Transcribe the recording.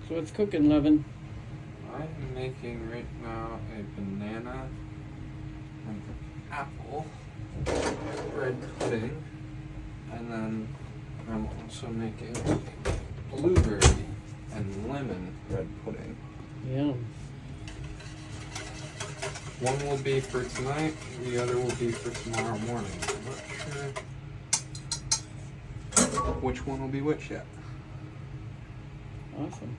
So it's cooking, Levin. I'm making right now a banana and apple bread pudding, and then I'm also making a blueberry and lemon bread pudding. Yum. One will be for tonight, the other will be for tomorrow morning. I'm not sure which one will be which yet. Awesome.